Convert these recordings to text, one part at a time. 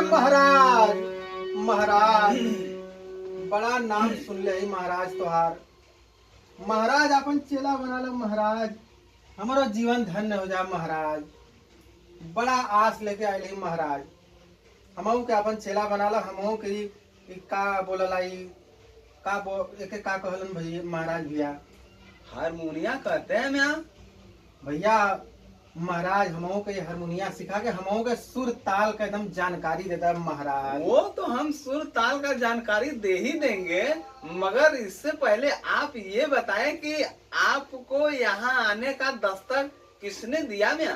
महाराज महाराज बड़ा नाम सुन ले ही महाराज तोहार। महाराज अपन चेला बना लो महाराज, हमारो जीवन धन्य हो जाए महाराज। बड़ा आस लेके आए ही महाराज, हमहू के अपन चेला बना लो। हमहू के ई का बोलला ई का एके का कहलन भैया महाराज भैया हारमोनिया कहते हैं मैं भैया महाराज हमहू के हारमोनिया सिखा के हमहू के सुर ताल का एकदम जानकारी देता है महाराज। वो तो हम सुर ताल का जानकारी दे ही देंगे, मगर इससे पहले आप ये बताएं कि आपको यहाँ आने का दस्तक किसने दिया मैं?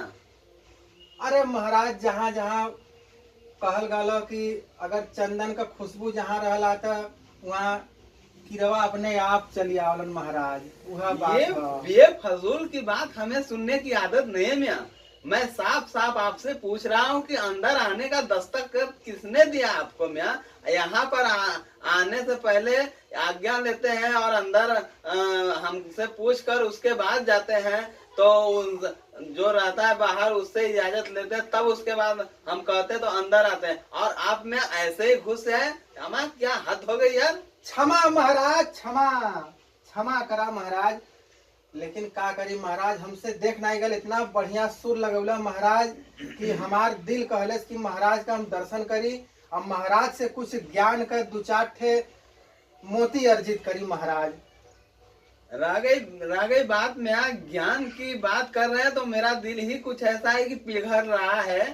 अरे महाराज जहाँ जहाँ कहल गलो कि अगर चंदन का खुशबू जहाँ रहला था वहाँ किरवा अपने आप चली आवलन महाराज। वह बात ये फजूल की बात हमें सुनने की आदत नहीं है मियाँ। मैं साफ साफ आपसे पूछ रहा हूँ कि अंदर आने का दस्तक किसने दिया आपको मियाँ? यहाँ पर आने से पहले आज्ञा लेते हैं और अंदर हमसे पूछ कर उसके बाद जाते हैं, तो जो रहता है बाहर उससे इजाजत लेते हैं, तब उसके बाद हम कहते तो अंदर आते हैं, और आप में ऐसे ही घुस है। हमारा क्या हद हो गई यार। क्षमा महाराज, क्षमा क्षमा करा महाराज। लेकिन का करी महाराज, हमसे देख नहीं गल इतना बढ़िया सुर लगौला महाराज कि हमार दिल कहले कि महाराज का हम दर्शन करी और महाराज से कुछ ज्ञान का दो चार ठे मोती अर्जित करी महाराज। रह गई बात में ज्ञान की बात कर रहे हैं तो मेरा दिल ही कुछ ऐसा है कि पिघल रहा है।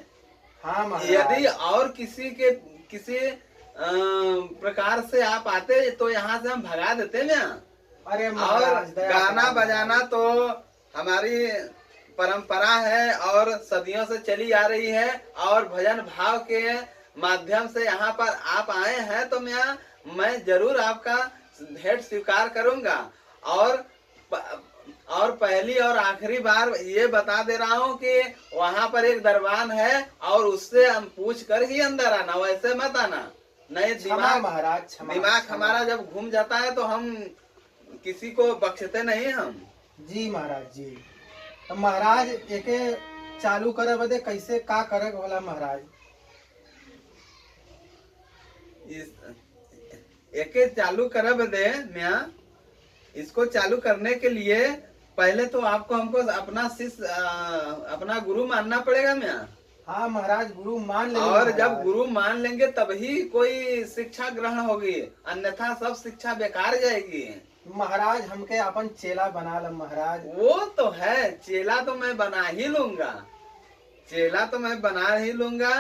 हाँ महाराज। यदि और किसी प्रकार से आप आते तो यहाँ से हम भगा देते ना। अरे और गाना बजाना तो हमारी परंपरा है और सदियों से चली आ रही है, और भजन भाव के माध्यम से यहाँ पर आप आए हैं तो मैं जरूर आपका भेंट स्वीकार करूंगा। और पहली और आखिरी बार ये बता दे रहा हूँ कि वहाँ पर एक दरबान है और उससे हम पूछ कर ही अंदर आना, वैसे मत आना। नहीं दिमाग हमारा जब घूम जाता है तो हम किसी को बख्शते नहीं हम। जी महाराज जी। तो महाराज एके चालू करे बदे कैसे का करे बोला महाराज? एके चालू करे बदे मियाँ, इसको चालू करने के लिए पहले तो आपको हमको अपना शिष्य अपना गुरु मानना पड़ेगा मियाँ। हाँ महाराज, गुरु मान लेंगे। और जब गुरु मान लेंगे तभी कोई शिक्षा ग्रहण होगी, अन्यथा सब शिक्षा बेकार जाएगी। महाराज हमके अपन चेला बना लो महाराज। वो तो है, चेला तो मैं बना ही लूंगा, चेला तो मैं बना ही लूंगा।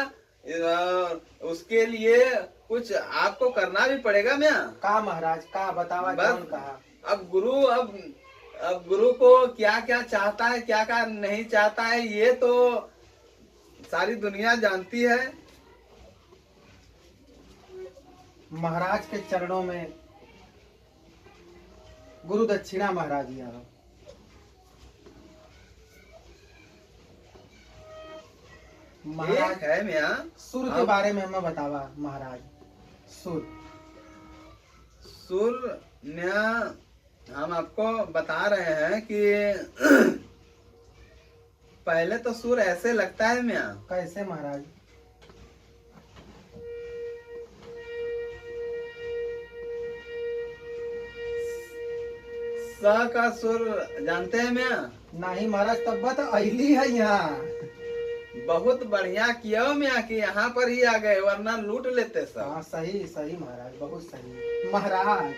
उसके लिए कुछ आपको करना भी पड़ेगा मियाँ। का महाराज का बतावा कौन कहा? अब गुरु को क्या क्या चाहता है क्या क्या नहीं चाहता है ये तो सारी दुनिया जानती है। महाराज के चरणों में गुरु दक्षिणा महाराज यार। महाराज है मियाँ, सुर के बारे में हमें बतावा महाराज। सुर मियाँ हम आपको बता रहे हैं कि पहले तो सुर ऐसे लगता है मियाँ। कैसे महाराज? स का सुर जानते हैं मियाँ? नहीं महाराज, तब तो अली है यहाँ। बहुत बढ़िया किया मियाँ कि यहाँ पर ही आ गए, वरना लूट लेते सब। हाँ सही सही महाराज, बहुत सही महाराज।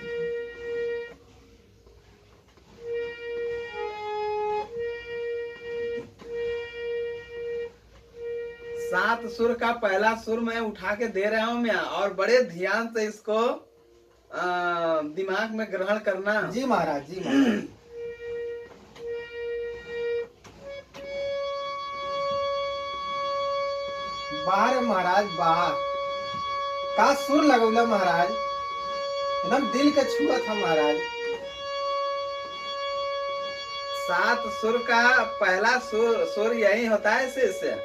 सात सुर का पहला सुर मैं उठा के दे रहा हूँ मियाँ, और बड़े ध्यान से इसको दिमाग में ग्रहण करना। जी महाराज, जी महाराज। बाहर महाराज, बाहर का सुर लगौला महाराज, एकदम दिल के छुआ था महाराज। सात सुर का पहला सुर यही होता है शिष्य,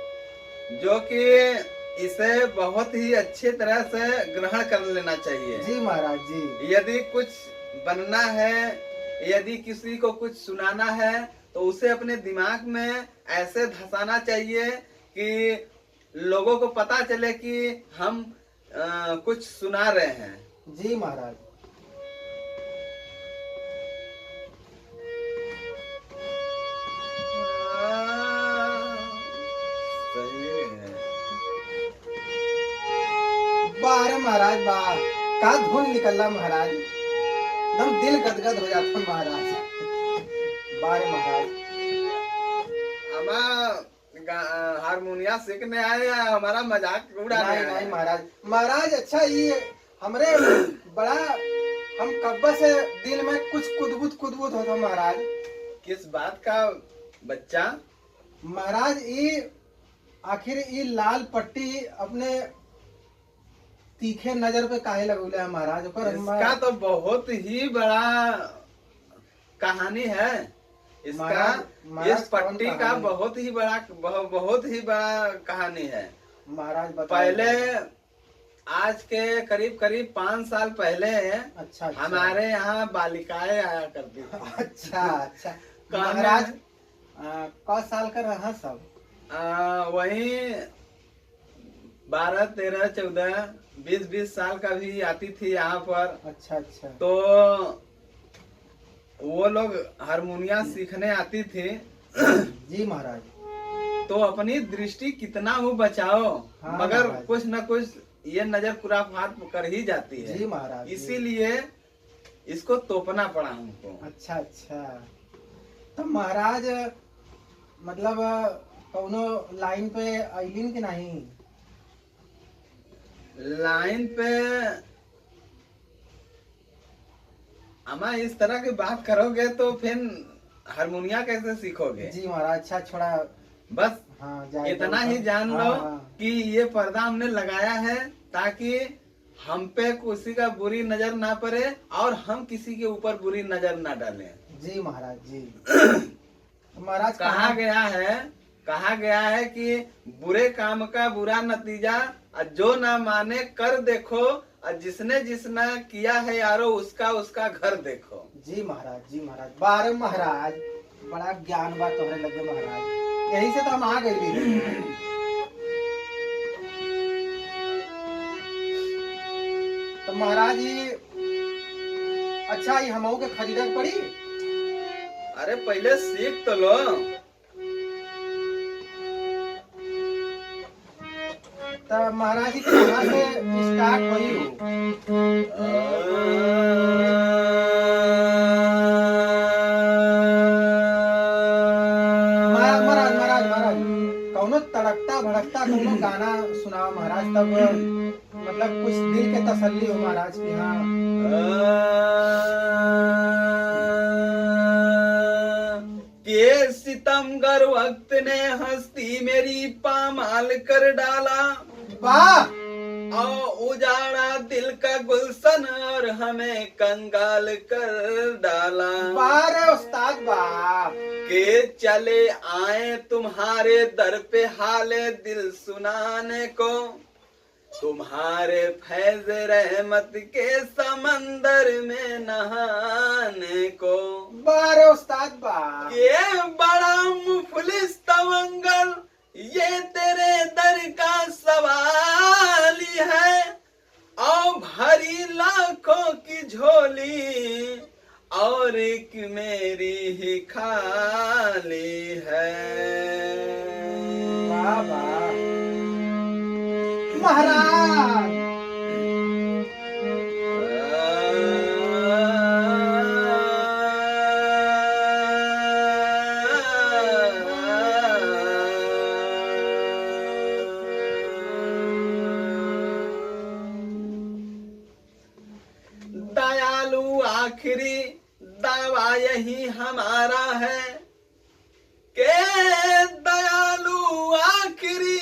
जो कि इसे बहुत ही अच्छे तरह से ग्रहण कर लेना चाहिए। जी महाराज जी। यदि कुछ बनना है, यदि किसी को कुछ सुनाना है तो उसे अपने दिमाग में ऐसे धसाना चाहिए कि लोगों को पता चले कि हम कुछ सुना रहे हैं। जी महाराज। सही है। बाहर महाराज बाहर का धुन निकलना महाराज, एकदम दिल गदगद हो जाता महाराज। बाहर महाराज हारमोनिया सीखने आए या हमारा मजाक उड़ाने नहीं आए? नहीं महाराज, महाराज अच्छा ये हमरे बड़ा हम कब्बा से दिल में कुछ कुदबुद होता महाराज। किस बात का बच्चा? महाराज ये आखिर ये लाल पट्टी अपने तीखे नजर पे काहे लगौले है महाराज? ओकर इसका तो बहुत ही बड़ा कहानी है। इसका महाराज इस पट्टी कौन का कहानी? बहुत ही बड़ा कहानी है। महाराज बताइए। पहले आज के करीब 5 साल पहले अच्छा अच्छा। हमारे यहाँ बालिकाएं आया करती थी। अच्छा अच्छा कहाँ महाराज कौन साल का रहा सब? वही 12, 13, 14, 20 साल का भी आती थी यहाँ पर। अच्छा अच्छा। तो वो लोग हारमोनिया सीखने आती थी। जी महाराज। तो अपनी दृष्टि कितना वो बचाओ, हाँ मगर महाराज। कुछ न कुछ ये नजर पूरा फाट कर ही जाती है। जी महाराज जी। इसीलिए इसको तोपना पड़ा हमको। अच्छा अच्छा। तो महाराज मतलब कौनो लाइन पे आइलिन कि नहीं? लाइन पे अमा इस तरह की बात करोगे तो फिर हारमोनिया कैसे सीखोगे? जी महाराज। अच्छा छोड़ा बस हाँ जाए इतना ही जान लो हाँ, हाँ। कि ये पर्दा हमने लगाया है ताकि हम पे किसी का बुरी नजर ना पड़े और हम किसी के ऊपर बुरी नजर ना डालें। जी महाराज जी। तो महाराज कहा गया है कि बुरे काम का बुरा नतीजा, और जो ना माने कर देखो, और जिसने किया है यारो उसका घर देखो। जी महाराज जी महाराज। बारह महाराज बड़ा ज्ञान बात तोहरे लगे महाराज, यही से तो हम आ गए। तो महाराज जी अच्छा ये हमहू के खरीदक पड़ी? अरे पहले सीख तो लो। तो महाराज जी कहाँ से स्टार्ट हुई हो? महाराज महाराज महाराज कौनो तड़कता भड़कता कौनो गाना सुनाओ महाराज, तब मतलब कुछ दिल के तसल्ली हो महाराज की। हाँ के सितमगर वक्त ने हस्ती मेरी पामाल कर डाला, वाह। उजाड़ा दिल का गुलशन और हमें कंगाल कर डाला। वाह रे उस्ताद वाह। के चले आए तुम्हारे दर पे हाले दिल सुनाने को, तुम्हारे फैज रहमत के समंदर में नहाने को। वाह रे उस्ताद वाह। ये बड़ा मुफलिस तवंगल ये तेरे दर का सवाल ही है, और भरी लाखों की झोली और एक मेरी ही खाली है। वाह वाह महाराज। दयालु आखिरी दावा यही हमारा है, के दयालु आखिरी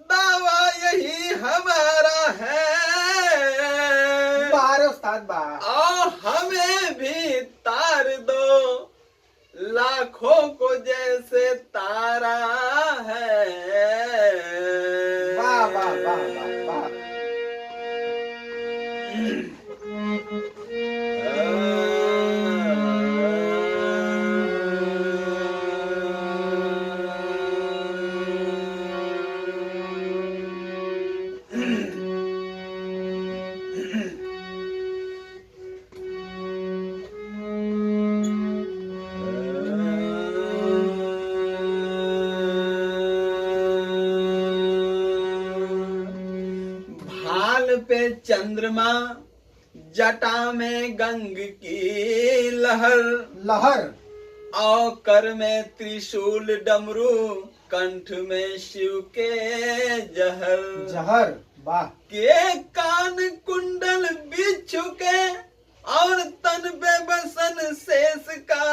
दावा यही हमारा है। वाह रे उस्ताद वाह। और हमें भी तार दो लाखों को जैसे तारा है। वाह वाह वाह वाह वाह। चंद्रमा, जटा में गंग की लहर, लहर, और कर में त्रिशूल डमरू, कंठ में शिव के जहर, जहर, वाह, के कान कुंडल बिच्छू के, और तन बेबसन शेष का,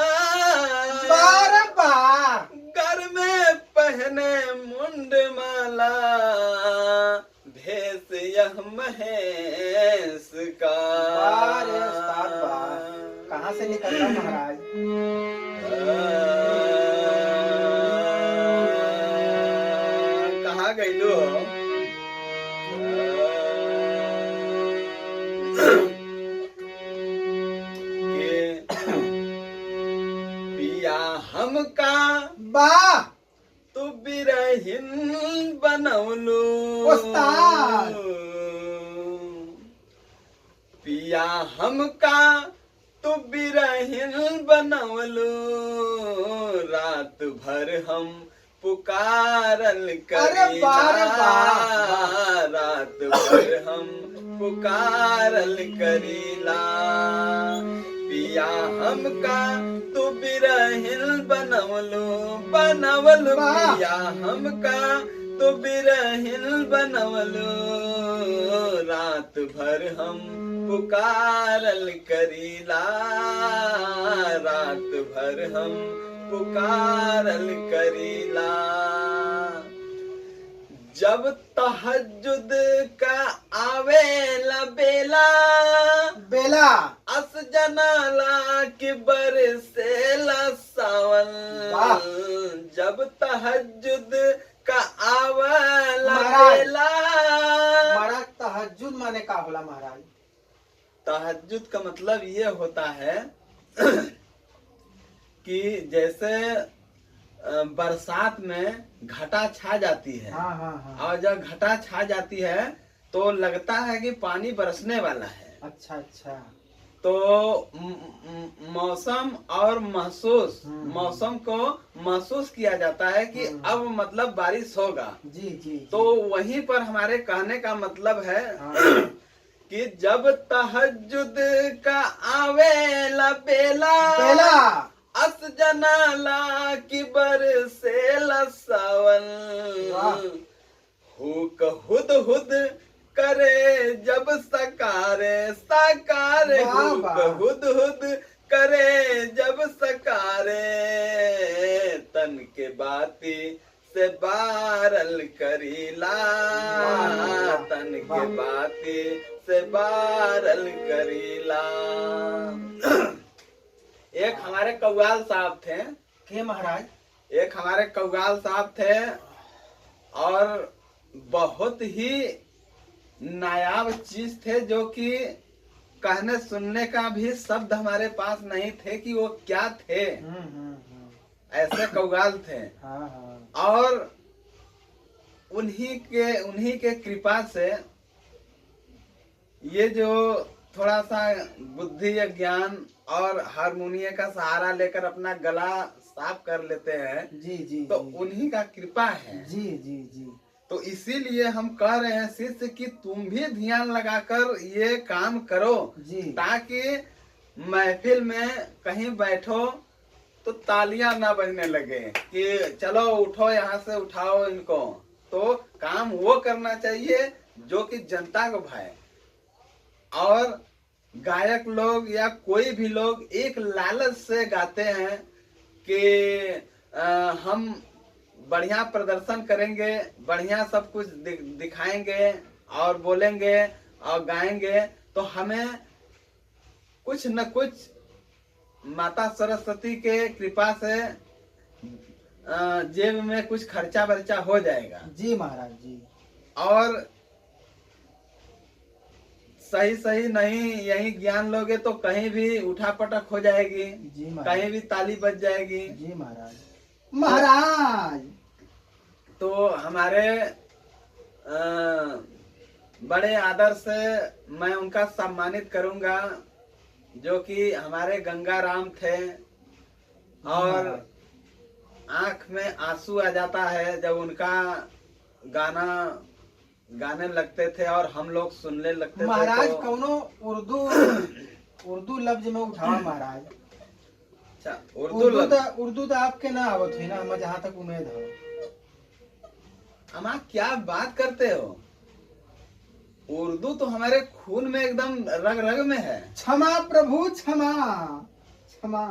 बार बार, घर में पहने मुंड माला, भेष यह महेश का। वाह रे उस्ताद वाह, कहाँ से निकल रहा महाराज? कहाँ गई लो? पिया हमका वाह, तू बिरहिन बनौलू, उस्ताद। पिया हमका तू बिरहिन बनौलू, रात भर हम पुकारल अरे वाह रे करीला, वाह। रात भर हम पुकारल करीला, पिया हमका तू बिरहिन बनवलू, बनवलू, वाह। पिया हमका तू बिरहिन बनवलू, रात भर हम पुकारल करीला, रात भर हम पुकारल करीला। जब तहज्जुद का आवेला बेला, बेला, अस जनाला कि बरसेला सावन, वाह। जब तहज्जुद का आवेला महाराज। बेला, महाराज तहज्जुद माने का होला महाराज? तहज्जुद का मतलब ये होता है कि जैसे बरसात में घटा छा जाती है, हाँ हाँ हाँ, और जब घटा छा जाती है तो लगता है कि पानी बरसने वाला है, अच्छा अच्छा, तो मौसम और महसूस, मौसम को महसूस किया जाता है कि अब मतलब बारिश होगा। जी जी, तो वहीं पर हमारे कहने का मतलब है हाँ। कि जब तहज्जुद का आवेला बेला, बेला, अस जनाला की बरसेला सावन, वाह। हुक हुद हुद करे जब सकारे सकारे, वाह, हुक वाह। हुद हुद करे जब सकारे, तन के बाती से बारल करीला, वाह, तन के वाह। बाती से बारल करीला। एक हमारे कव्वाल साहब थे, के महाराज? एक हमारे कव्वाल साहब थे, और बहुत ही नायाब चीज थे, जो कि कहने सुनने का भी शब्द हमारे पास नहीं थे कि वो क्या थे। ऐसे कव्वाल थे, हाँ हाँ, और उन्हीं के कृपा से ये जो थोड़ा सा बुद्धि या ज्ञान और हारमोनियम का सहारा लेकर अपना गला साफ कर लेते हैं, जी जी, तो जी, उन्हीं का कृपा है। जी जी जी, तो इसीलिए हम कह रहे हैं शिष्य कि तुम भी ध्यान लगाकर ये काम करो, जी, ताकि महफिल में कहीं बैठो तो तालियां ना बजने लगे कि चलो उठो यहाँ से, उठाओ इनको। तो काम वो करना चाहिए जो कि जनता को भाए। और गायक लोग या कोई भी लोग एक लालच से गाते हैं कि हम बढ़िया प्रदर्शन करेंगे, बढ़िया सब कुछ दिखाएंगे और बोलेंगे और गाएंगे, तो हमें कुछ न कुछ माता सरस्वती के कृपा से जेब में कुछ खर्चा बर्चा हो जाएगा। जी महाराज जी, और सही सही नहीं यही ज्ञान लोगे तो कहीं भी उठा पटक हो जाएगी, जी महाराज, कहीं भी ताली बज जाएगी। जी महाराज, महाराज। तो हमारे बड़े आदर से मैं उनका सम्मानित करूंगा, जो कि हमारे गंगाराम थे, और आंख में आंसू आ जाता है जब उनका गाना गाने लगते थे और हम लोग सुनने लगते थे। महाराज तो कौनो उर्दू उर्दू लफ्ज में उठावा महाराज। अच्छा, उर्दू तो आपके ना आवत हुई ना, हमें जहाँ तक उम्मीद हो। अमा क्या बात करते हो, उर्दू तो हमारे खून में एकदम रग रग में है। क्षमा प्रभु क्षमा क्षमा।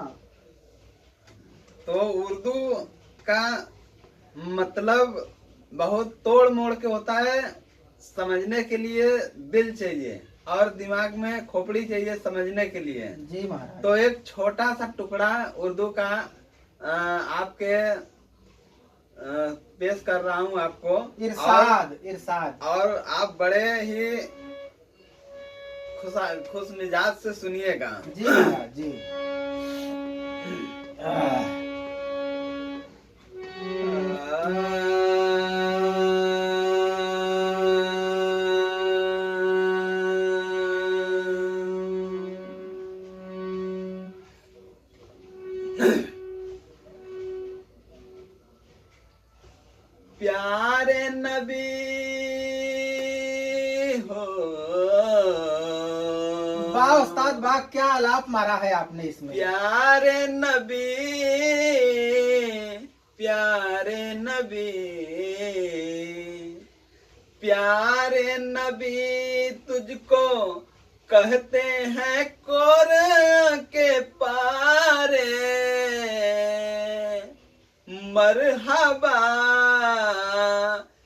तो उर्दू का मतलब बहुत तोड़ मोड़ के होता है, समझने के लिए दिल चाहिए और दिमाग में खोपड़ी चाहिए समझने के लिए। जी महाराज। तो एक छोटा सा टुकड़ा उर्दू का आपके पेश कर रहा हूँ आपको। इरशाद इरशाद। और आप बड़े ही खुश मिजाज से सुनिएगा। जी महाराज जी। प्यारे नबी हो, वाह उस्ताद वाह, क्या आलाप मारा है आपने इसमें। प्यारे नबी, प्यारे नबी, प्यारे नबी तुझको कहते हैं कोर के पारे, मरहबा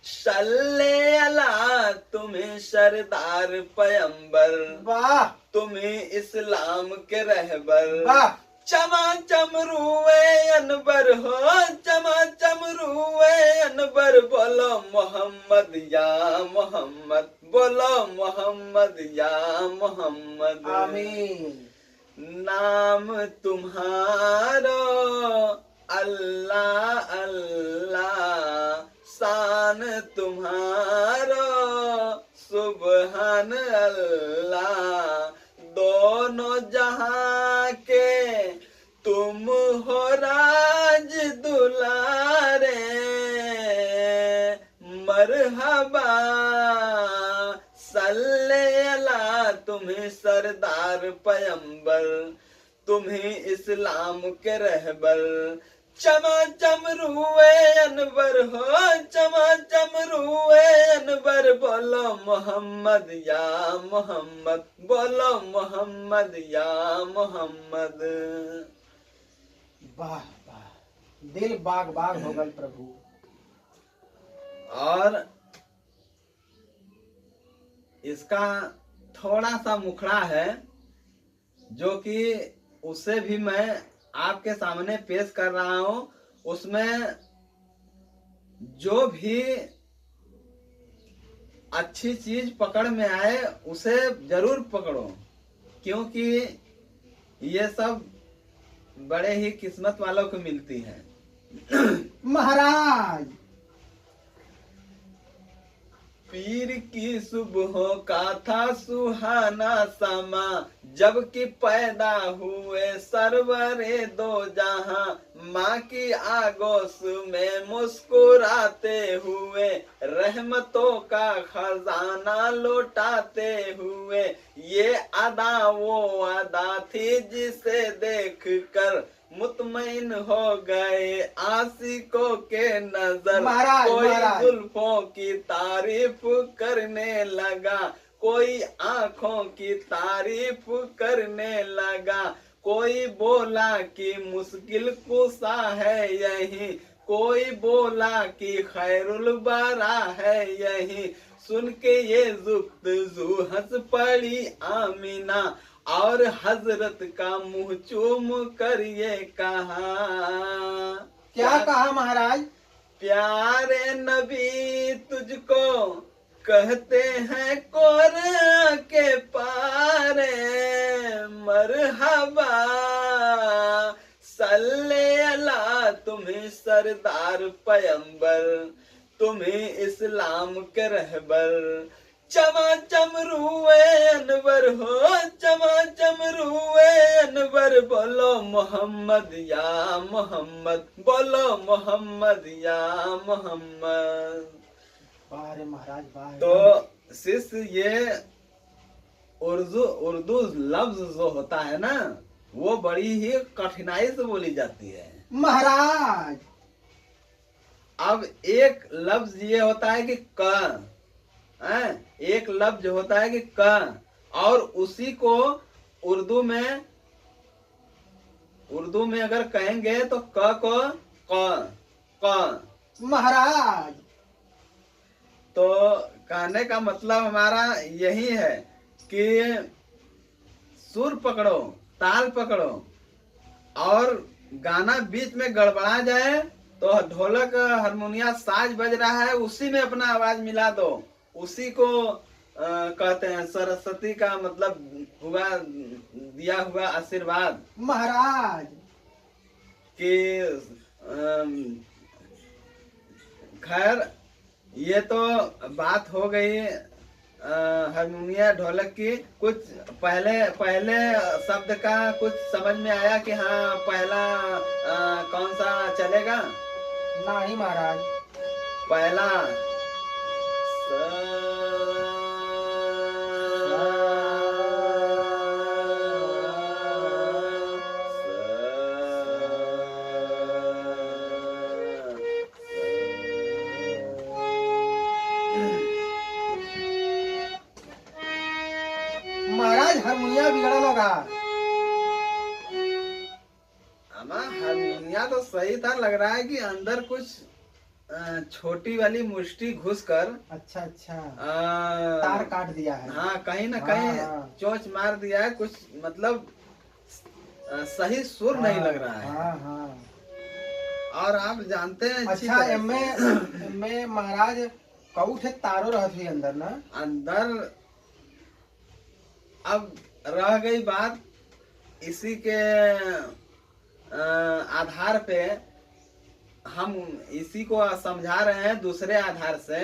सल्ले अला तुम्हें सरदार पैगंबर, वाह तुम्हें इस्लाम के रहबर। वाह। चमाचम रुए अनबर हो, चमाचम रुए अनबर, बोलो मोहम्मद या मोहम्मद, बोलो मोहम्मद या मोहम्मद। आमीन। नाम तुम्हारो अल्लाह अल्लाह, शान तुम्हारो सुबहान अल्लाह, दोनों जहां के तुम हो राज दुलारे, मरहबा सल्ले अला तुम्हें सरदार पैगंबर, तुम्हें इस्लाम के रहबर। चमाचम रुए अनबर हो, चमाचम रुए अनबर, बोलो मोहम्मद या मोहम्मद, बोलो मोहम्मद या मोहम्मद। वाह वाह, दिल बाग बाग हो गल प्रभु। और इसका थोड़ा सा मुखड़ा है जो कि उसे भी मैं आपके सामने पेश कर रहा हूं। उसमें जो भी अच्छी चीज पकड़ में आए उसे जरूर पकड़ो, क्योंकि ये सब बड़े ही किस्मत वालों को मिलती है। महाराज पीर की सुबह का था सुहाना समा, जबकि पैदा हुए सरवरे दो जहां, माँ की आगोश में मुस्कुराते हुए, रहमतों का खजाना लौटाते हुए, ये अदा वो अदा थी जिसे देख कर मुतमईन हो गए आशिकों के नजर। महाराज, कोई महाराज। जुल्फों की तारीफ करने लगा, कोई आंखों की तारीफ करने लगा, कोई बोला कि मुश्किल कुशा है यही, कोई बोला कि खैरुल बरा है यही। सुन के ये जुफ्तजू हंस पड़ी आमीना, और हजरत का मुंह चूम कर ये कहा। क्या कहा महाराज? प्यारे नबी तुझको कहते हैं कोर के पारे, मरहबा सल्ले अला तुम्हें सरदार पैगंबर, तुम्हें इस्लाम के रहबर। चमाचम रुए अनवर हो, चमाचम रुए अनवर, बोलो मोहम्मद या मोहम्मद, बोलो मोहम्मद या मोहम्मद। वाह रे महाराज वाह। तो शिष्य ये उर्दू उर्दू लफ्ज जो होता है ना, वो बड़ी ही कठिनाई से बोली जाती है महाराज। अब एक लफ्ज ये होता है कि क है, एक लफ्ज होता है कि क, और उसी को उर्दू में अगर कहेंगे तो क को क महाराज। तो कहने का मतलब हमारा यही है कि सुर पकड़ो, ताल पकड़ो, और गाना बीच में गड़बड़ा जाए तो ढोलक हारमोनिया साज बज रहा है उसी में अपना आवाज मिला दो। उसी को कहते हैं सरस्वती का मतलब हुआ दिया हुआ आशीर्वाद महाराज। कि खैर ये तो बात हो गई हारमोनिया ढोलक की। कुछ पहले शब्द का कुछ समझ में आया कि हाँ पहला कौन सा चलेगा? नहीं महाराज। पहला महाराज हारमोनिया बिगड़ल होगा। हारमोनिया तो सही था, लग रहा है कि अंदर कुछ छोटी वाली मुष्टि घुसकर अच्छा अच्छा तार काट दिया है। हाँ कहीं ना हाँ, कहीं हाँ। चोंच मार दिया है कुछ, मतलब सही सुर नहीं लग रहा है। हाँ हाँ। और आप जानते हैं अच्छी अच्छा तरह से, एमे महाराज कऊ ठे तारो रहत हुई अंदर ना। अंदर अब रह गई बात इसी के आधार पे हम इसी को समझा रहे हैं दूसरे आधार से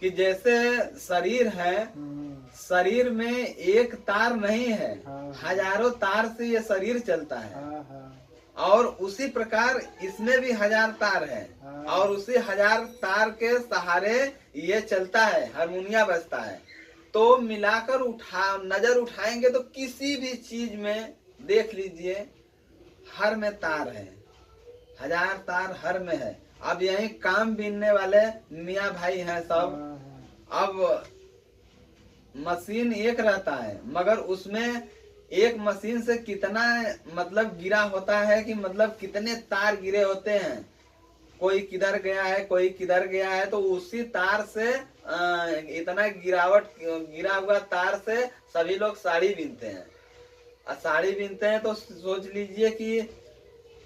कि जैसे शरीर है, शरीर में एक तार नहीं है, हाँ। हजारों तार से ये शरीर चलता है। हाँ हाँ। और उसी प्रकार इसमें भी 1000 तार है, हाँ। और उसी 1000 तार के सहारे ये चलता है, हारमोनिया बजता है। तो मिलाकर नजर उठाएंगे तो किसी भी चीज में देख लीजिए हर में तार है, 1000 तार हर में है। अब यही काम बीनने वाले मियाँ भाई हैं सब। अब मशीन एक रहता है मगर उसमें एक मशीन से कितना मतलब गिरा होता है कि मतलब कितने तार गिरे होते हैं, कोई किधर गया है कोई किधर गया है। तो उसी तार से इतना गिरा हुआ तार से सभी लोग साड़ी बीनते हैं। और साड़ी बीनते हैं तो सोच लीजिए कि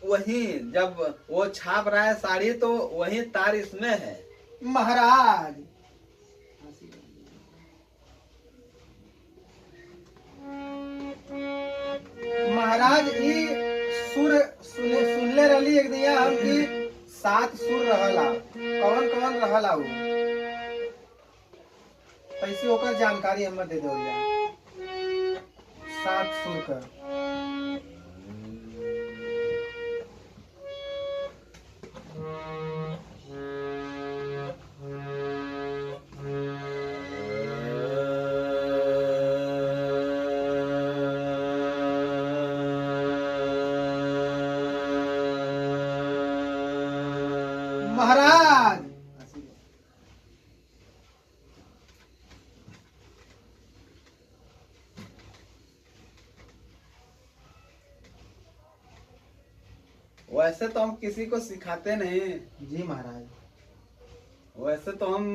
वही जब वो छाप रहा है साड़ी तो वही तार इसमें है। महाराज महाराज ई सुर सुनले रहली एक दिया हम कि 7 सुर रहला। कौन कौन रहला उ? कैसे ओकर जानकारी हमें दे दो जा। 7 सुर का महाराज। वैसे तो हम किसी को सिखाते नहीं, जी महाराज। वैसे तो हम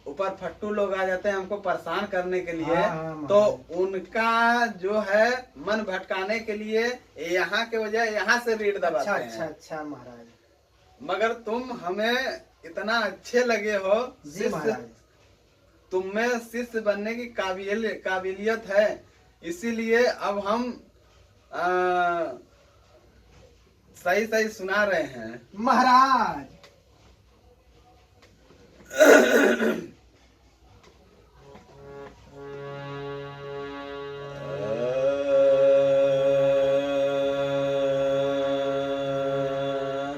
ऊपर फट्टू लोग आ जाते हैं हमको परेशान करने के लिए। हाँ, तो उनका जो है मन भटकाने के लिए यहाँ के वजह यहाँ से रीढ़ दबाते हैं। अच्छा अच्छा महाराज। मगर तुम हमें इतना अच्छे लगे हो, जी महाराज। तुम में शिष्य बनने की काबिलियत है, इसीलिए अब हम सही सही सुना रहे हैं महाराज।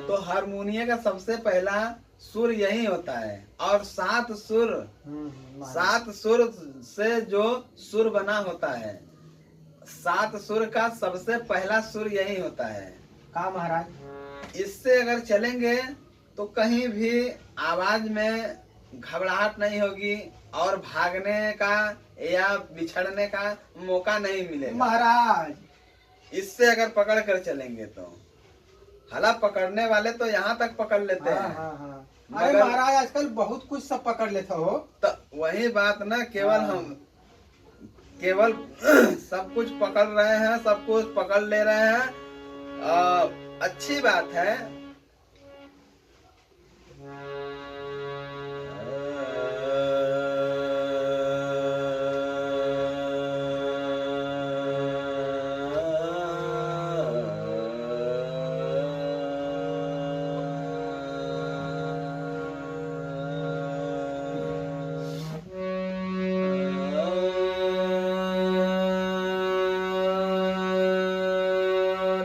तो हारमोनिया का सबसे पहला सुर यही होता है। और 7 सुर, महाराज। 7 सुर से जो सुर बना होता है, 7 सुर का सबसे पहला सुर यही होता है। का महाराज? इससे अगर चलेंगे तो कहीं भी आवाज में घबराहट नहीं होगी और भागने का या बिछड़ने का मौका नहीं मिलेगा महाराज। इससे अगर पकड़ कर चलेंगे तो। हला पकड़ने वाले तो यहाँ तक पकड़ लेते हाँ हैं। हाँ हाँ। अरे मगर महाराज आजकल बहुत कुछ सब पकड़ लेते हो। तो वही बात ना, केवल हाँ। हम केवल सब कुछ पकड़ रहे हैं, सब कुछ पकड़ ले रहे हैं। अच्छी बात है।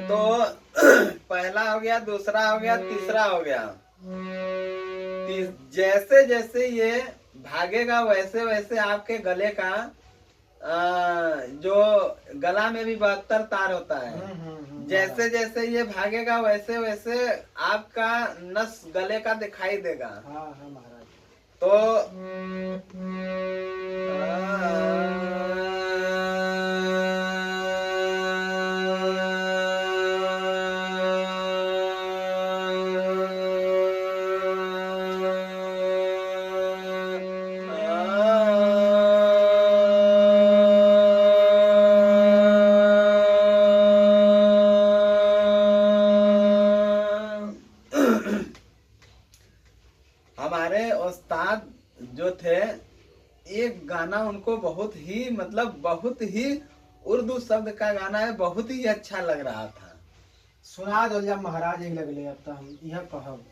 तो पहला हो गया, दूसरा हो गया, तीसरा हो गया। जैसे जैसे ये भागेगा वैसे वैसे आपके गले का जो गला में भी 72 तार होता है। जैसे जैसे ये भागेगा वैसे वैसे आपका नस गले का दिखाई देगा। हाँ हाँ महाराज। तो हमारे उस्ताद जो थे, एक गाना उनको बहुत ही मतलब बहुत ही उर्दू शब्द का गाना है, बहुत ही अच्छा लग रहा था। सुना दो जब महाराज ही लगले। अब तो हम यह कहब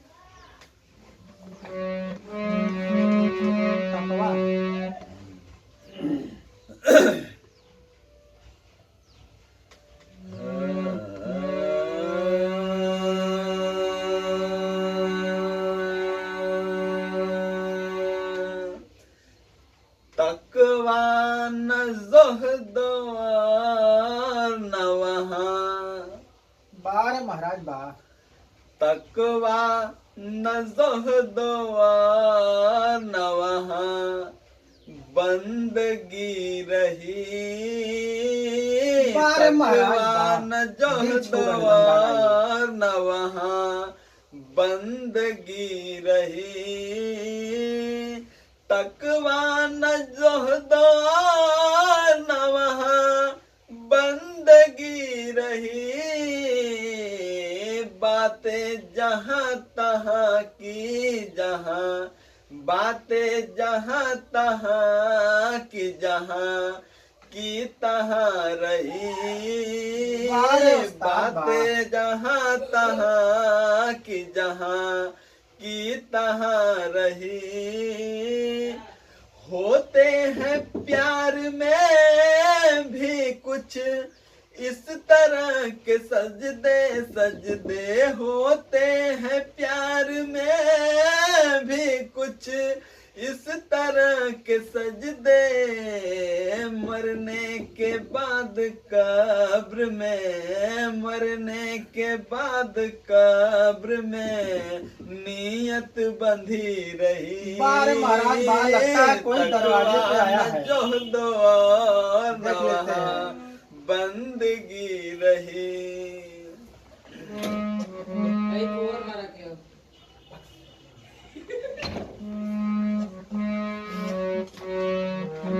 तकवा। तकवा न ज़ुहदो न वहाँ, बार महाराज बार। तकवा न ज़ुहदो न वहाँ, बंदगी रही। बार महाराज तकवा बार। न दिल छू ज़ुहदो गए न वहाँ, बंदगी रही। तकवा न ज़ुहदो न वहाँ, बंदगी रही। बातें जहाँ तहाँ की जहाँ, बातें जहाँ तहाँ की जहाँ की तहाँ रही। वारे उस्ताद बातें जहाँ तहाँ की जहाँ की तहाँ रही। होते हैं प्यार में भी कुछ इस तरह के सजदे सजदे, होते हैं प्यार में भी कुछ इस तरह के सजदे। मरने के बाद कब्र में, मरने के बाद कब्र में नीयत बंधी रही। बार महाराज बार। लगता है कोई दरवाजे पे आया है। जो दो और देख लेते हैं। नवा बंदगी रही।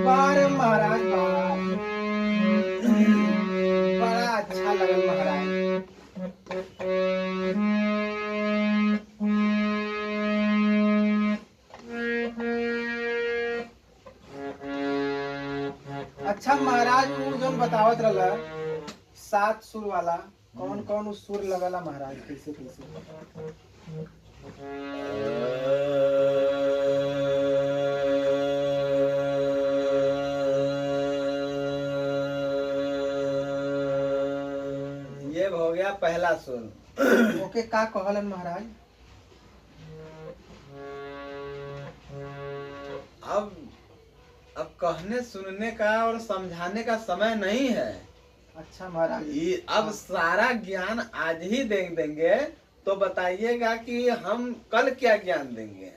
बार महाराज बार। बड़ा अच्छा लगल महाराज। अच्छा महाराज वो जो बतावत रहला 7 सुर वाला, कौन कौन उस सुर लगला महाराज? कैसे कैसे? ये हो गया पहला सुर। ओके का कहलन महाराज? अब कहने सुनने का और समझाने का समय नहीं है। अच्छा महाराज। ये अब सारा ज्ञान आज ही दे देंगे तो बताइएगा कि हम कल क्या ज्ञान देंगे।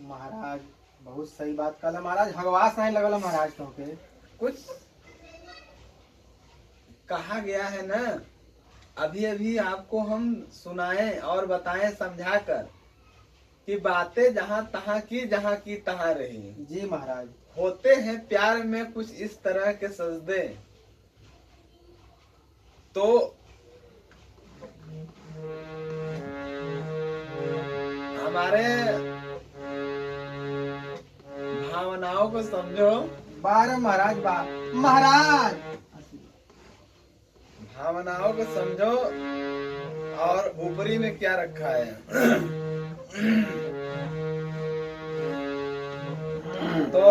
महाराज बहुत सही बात कल महाराज, हगवास नहीं लगल महाराज तो के कुछ कहा गया है ना, अभी अभी आपको हम सुनाएं और बताएं समझाकर कि बातें जहाँ की तहाँ रही। जी महाराज। होते हैं प्यार में कुछ इस तरह के सजदे, तो हमारे भावनाओं को समझो। बारह महाराज महाराज भावनाओं को समझो और ऊपरी में क्या रखा है। तो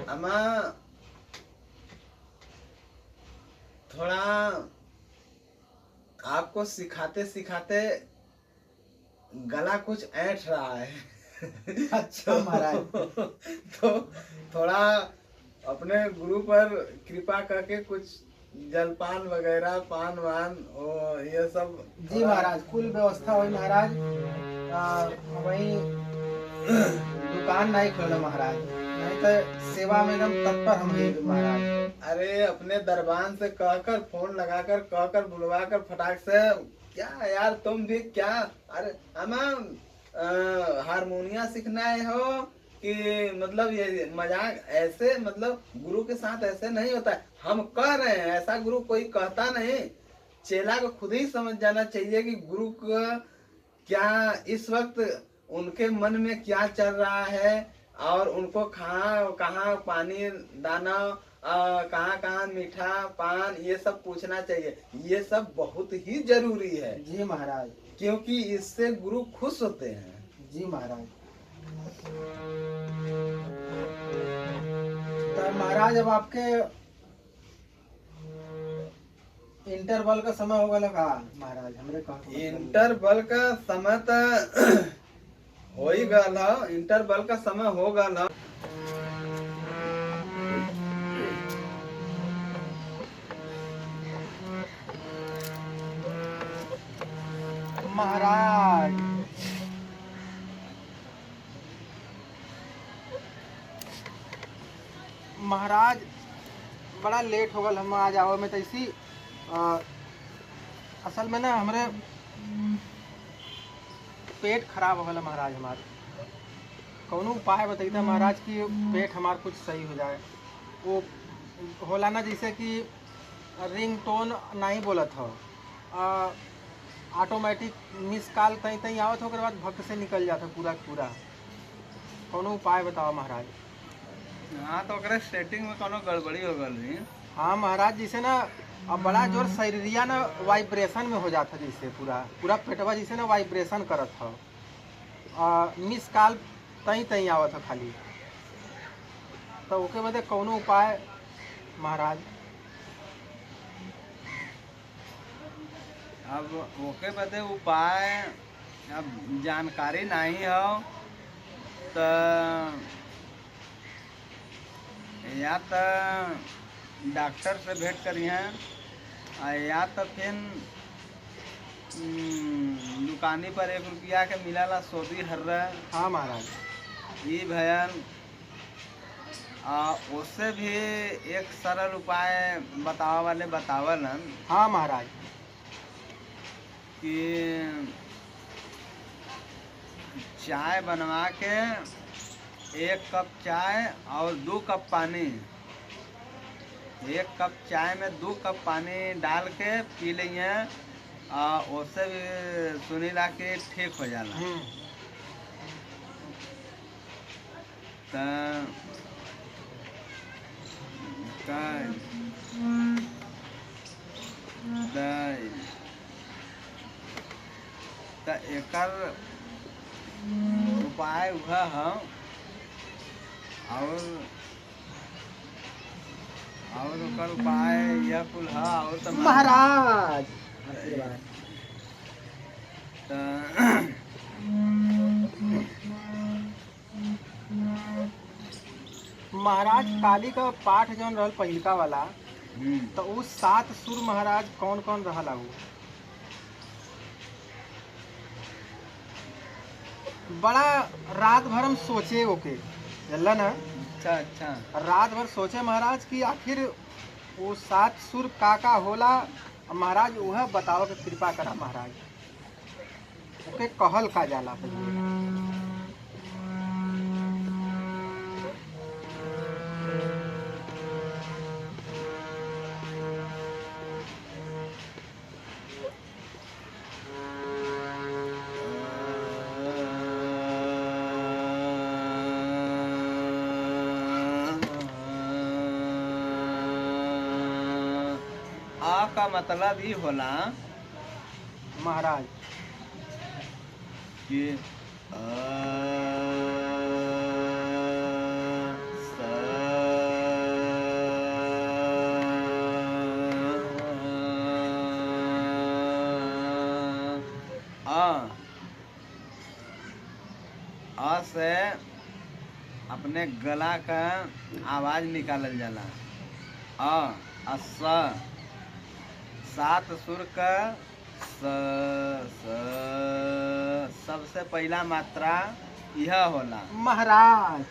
अमा थोड़ा आपको सिखाते सिखाते गला कुछ ऐंठ रहा है। अच्छा महाराज। तो थोड़ा अपने गुरु पर कृपा करके कुछ जलपान वगैरह पान वान और ये सब। जी महाराज कुल व्यवस्था हुई महाराज। वही दुकान नहीं खोले महाराज, नहीं तो सेवा में एकदम तत्पर हम ही महाराज। अरे अपने दरबान से कहकर फोन लगाकर कहकर बुलवाकर फटाक से, क्या यार तुम भी क्या, अरे हम हारमोनिया सीखना है हो कि मतलब ये मजाक ऐसे, मतलब गुरु के साथ ऐसे नहीं होता है। हम कह रहे हैं ऐसा गुरु कोई कहता नहीं। चेला को खुद ही समझ जाना चाहिए कि गुरु का क्या इस वक्त उनके मन में क्या चल रहा है और उनको कहाँ पानी दाना कहाँ मीठा पान ये सब पूछना चाहिए। ये सब बहुत ही जरूरी है। जी महाराज। क्योंकि इससे गुरु खुश होते हैं। जी महाराज। तो महाराज अब आपके इंटरवल का समय होगा लगा महाराज, हमरे कहा इंटरवल का समय तो हो ही गया। इंटरवल का समय हो गया। महाराज महाराज बड़ा लेट हो गल हम आज आवे में। तैसी असल में ना हमरे पेट खराब हो गल महाराज हमारे। कौनो उपाय बताइए महाराज कि पेट हमार कुछ सही हो जाए। वो होला ना जैसे कि रिंग टोन नहीं बोलत हो, ऑटोमेटिक मिस कॉल तई तई आवत हो, बाद भक्त से निकल जाता पूरा पूरा। कौनो उपाय बताओ महाराज। हाँ तो अगर सेटिंग में कोनो गड़बड़ी हो गई। हाँ महाराज जैसे ना अब बड़ा जोर शरीरिया ना वाइब्रेशन में हो जाता, जैसे पूरा पूरा पेटवा जैसे ना वाइब्रेशन करत हो। मिस कॉल तई तई आवत हो खाली। तो ओके बदे कौनो उपाय महाराज। अब ओके बदे उपाय अब जानकारी नहीं हो तो या तो डॉक्टर से भेंट करिए या तो फिर दुकानी पर 1 रुपया के मिला सोदी हर्रा। हाँ महाराज। ये भयन उससे भी एक सरल उपाय बतावा वाले बतावलन। हाँ महाराज। कि चाय बनवा के 1 कप चाय और 2 कप पानी, 1 कप चाय में 2 कप पानी डाल के पी लिये। उससे भी सुनीला के ठीक हो जाला। तो एकर उपाय हुआ है। और ओकर उपाय यह कुल है और तो महाराज त- महाराज काली का पाठ जौन रहल पहिलका वाला, तो उ 7 सुर महाराज कौन कौन रहला उ? बड़ा रात भर हम सोचे ओके, जानला ना, अच्छा अच्छा रात भर सोचे महाराज कि आखिर वो 7 सुर का होला। महाराज वह बताओ के कृपा करा महाराज, ओके कहल का जाला पहिले। आ का मतलब ही होला महाराज कि स आ से अपने गला का आवाज निकालल जाला। स 7 सुर का स सबसे पहला मात्रा यह होला। महाराज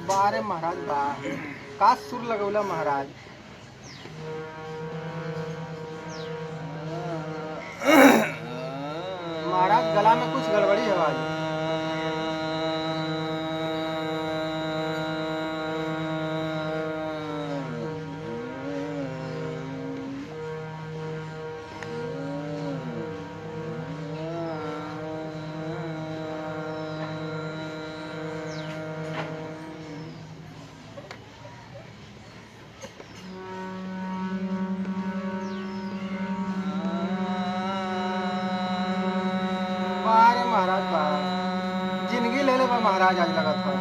बारे महाराज बा का सुर लगौला महाराज। महाराज गला में कुछ गड़बड़ी है भाई। बारे महाराज बा जिंदगी ले ले बा महाराज आज लगा था।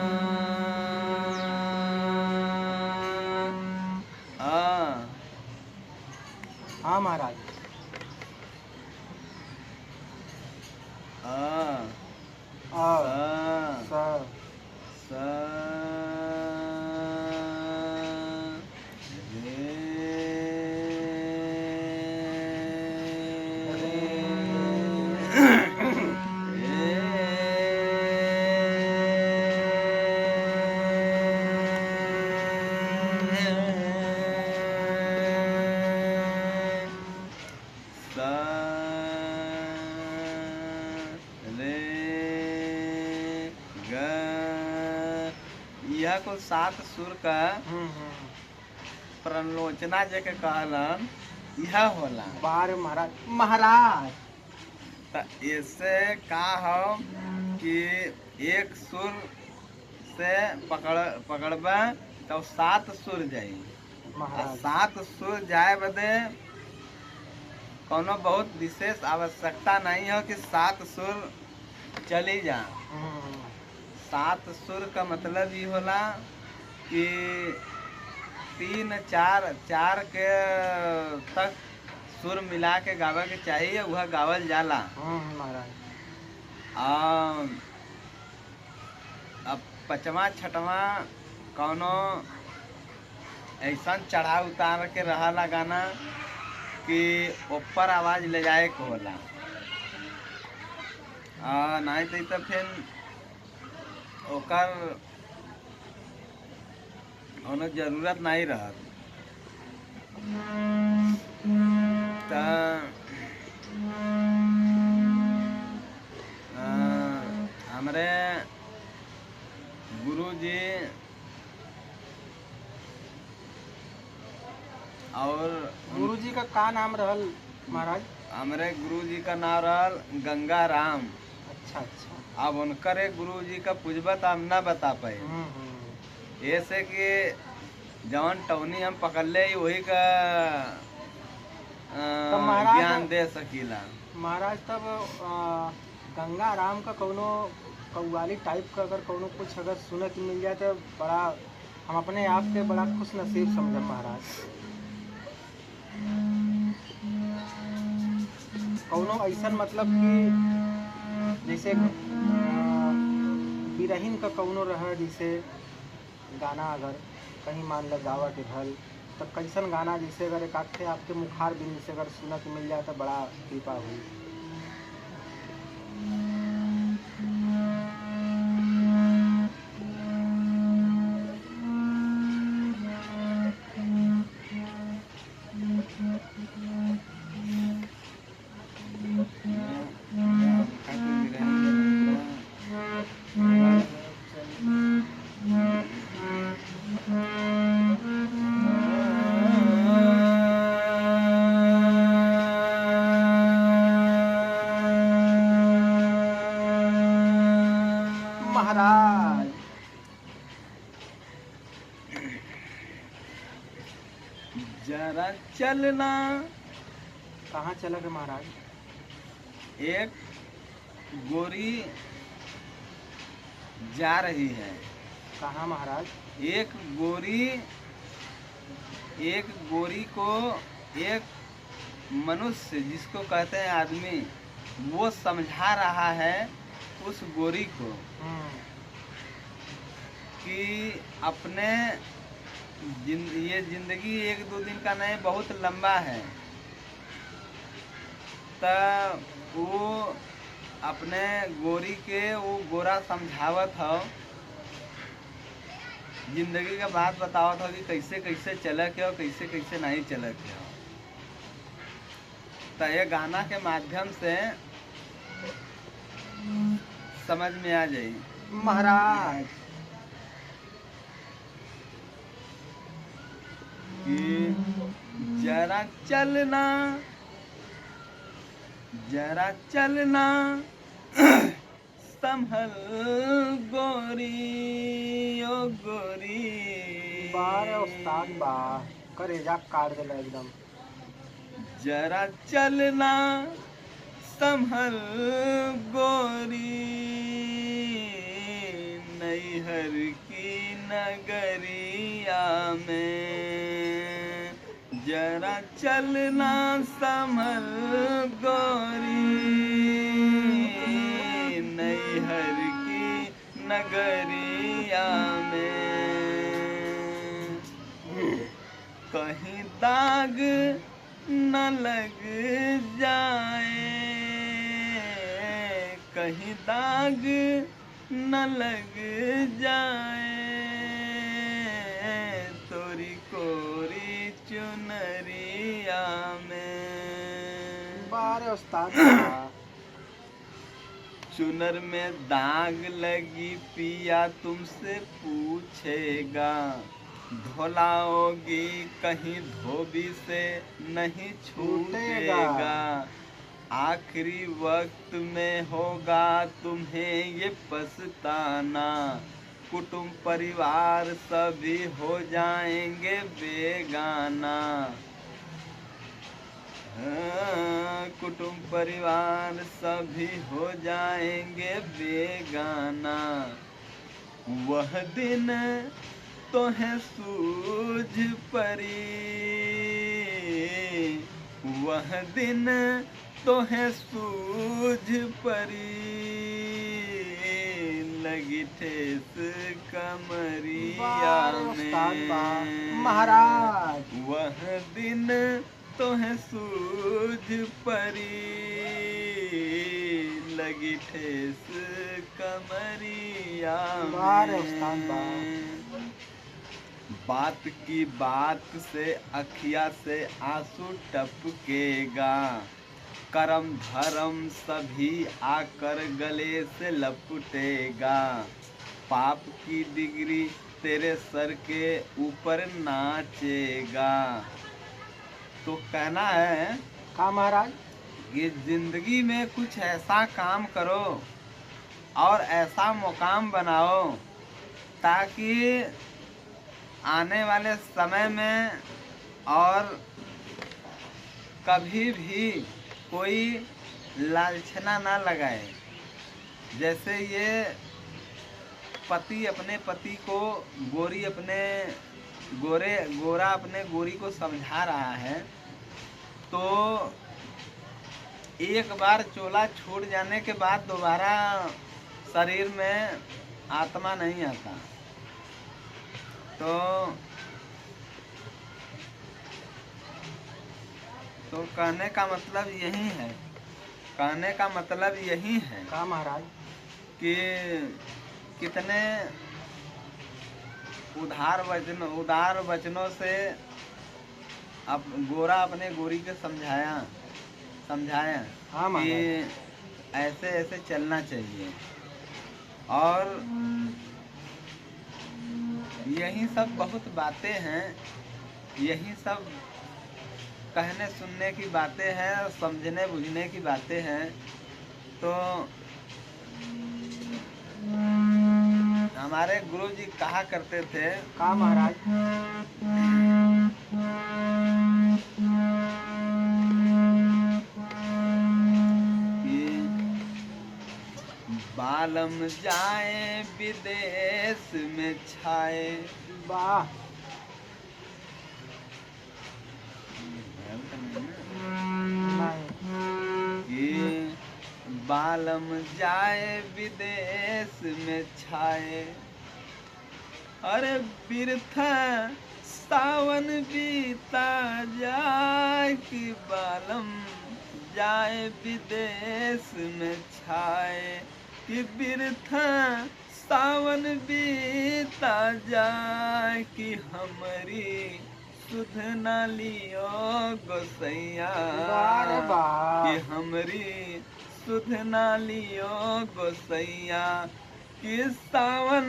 हाँ महाराज यह कुल 7 सुर का प्रलोचना जेके कहलन यह होला। बारे महाराज महाराज त ऐसे का हो कि एक सुर से पकड़बा तो 7 सुर जाई। महाराज 7 सुर जाए बदे कोनो बहुत विशेष आवश्यकता नहीं हो कि 7 सुर चली जा। 7 सुर का मतलब ये होला कि 3 4 के तक सुर मिला के गावे के चाहिए, वह गावल जाला। महाराज अब 5वां 6वां कौनो ऐसा चढ़ा उतार के रहला गाना कि ऊपर आवाज ले जाए के होला। नहीं तो फिर ओकर ओनो जरूरत नहीं रहत। त हमरे गुरुजी और गुरुजी का नाम रहल महाराज? हमरे गुरुजी का नाम रहल गंगा राम। अच्छा अच्छा। अब उनकर एक गुरुजी का पूजबा तो हम ना बता पाए, ऐसे कि जवन टवनी हम पकड़ ले वही का तब महाराज ज्ञान दे सकीला। महाराज तब गंगा राम का कौनो कव्वाली टाइप का अगर कौनो कुछ अगर सुने के मिल जाए तो बड़ा हम अपने आप के बड़ा खुश नसीब समझब महाराज। कौनो ऐसा मतलब कि जैसे बिरहिन का कौनो रह जैसे गाना अगर कहीं मान ल गावत रहल तो कैसन गाना जैसे अगर एक आध आपके मुखार बिन से अगर सुना के मिल जाए तो बड़ा कृपा हुई। महाराज जरा चलना। कहाँ चला गए महाराज? एक गोरी जा रही है। कहाँ महाराज? एक गोरी को एक मनुष्य जिसको कहते हैं आदमी, वो समझा रहा है उस गोरी को कि अपने ये जिंदगी एक दो दिन का नहीं, बहुत लंबा है। तब वो अपने गोरी के वो गोरा समझावत हो, जिंदगी का बात बतावत हो कि कैसे कैसे चले के हो, कैसे कैसे नहीं चले के हो। तो ये गाना के माध्यम से समझ में आ जाए महाराज। कि जरा चलना, जरा चलना संभल गोरी ओ गोरी। बार उस्ताद बा करेजा काट देला एकदम। जरा चलना संभल गोरी, नैहर की नगरिया में। जरा चलना संभल गोरी, नैहर की नगरिया में। कहीं दाग न लग जाए, कहीं दाग न लग जाए, तोरी कोरी चुनरिया में। बार उस्ताद बा। चुनर में दाग लगी पिया तुमसे पूछेगा, धोलाओगी कहीं धोबी से नहीं छूटेगा। आखिरी वक्त में होगा तुम्हें ये पछताना, कुटुंब परिवार सभी हो जाएंगे बेगाना। कुटुंब परिवार सभी हो जाएंगे बेगाना। वह दिन तो है सूझ परी, वह दिन तो है सूझ परी, लगी ठेस कमरिया में। महाराज वह दिन तो है सूझ परी, लगी ठेस कमरिया में। बात की बात से अखिया से आंसू टपकेगा, करम धर्म सभी आकर गले से लपटेगा। पाप की डिग्री तेरे सर के ऊपर नाचेगा। तो कहना है का महाराज? कि जिंदगी में कुछ ऐसा काम करो और ऐसा मुकाम बनाओ ताकि आने वाले समय में और कभी भी कोई लालछना ना लगाए। जैसे ये पति अपने पति को गोरा अपने गोरी को समझा रहा है, तो एक बार चोला छूट जाने के बाद दोबारा शरीर में आत्मा नहीं आता। तो कहने का मतलब यही है, कहने का मतलब यही है का महाराज? कि कितने उदार वचनों से अब गोरा अपने गोरी के समझाया हाँ कि महाराज। ऐसे ऐसे चलना चाहिए। और यही सब बहुत बातें हैं, यही सब कहने सुनने की बातें हैं, समझने बुझने की बातें हैं। तो हमारे गुरु जी कहा करते थे, का महाराज? कि बालम जाए विदेश में छाए। वाह। कि बालम जाए विदेश में छाए, अरे बिरथा सावन बीता जाए कि बालम जाए विदेश में छाए, कि बिरथा सावन बीता जाए कि हमारी सुध ना लियो गोसैया, अरे वाह। कि हमरी सुध ना लियो गोसैया, कि सावन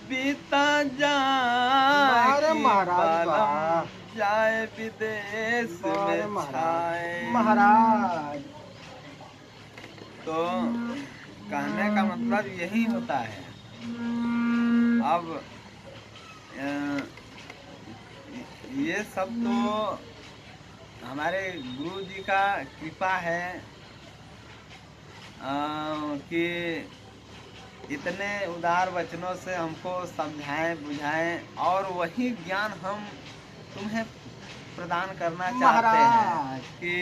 बीता जाए अरे कि महाराज वाह। बालम जाए विदेश अरे में महाराज छाए। महाराज। तो कहने का मतलब यही होता है। अब ये सब तो हमारे गुरु जी का कृपा है कि इतने उदार वचनों से हमको समझाएं बुझाएं और वही ज्ञान हम तुम्हें प्रदान करना चाहते हैं कि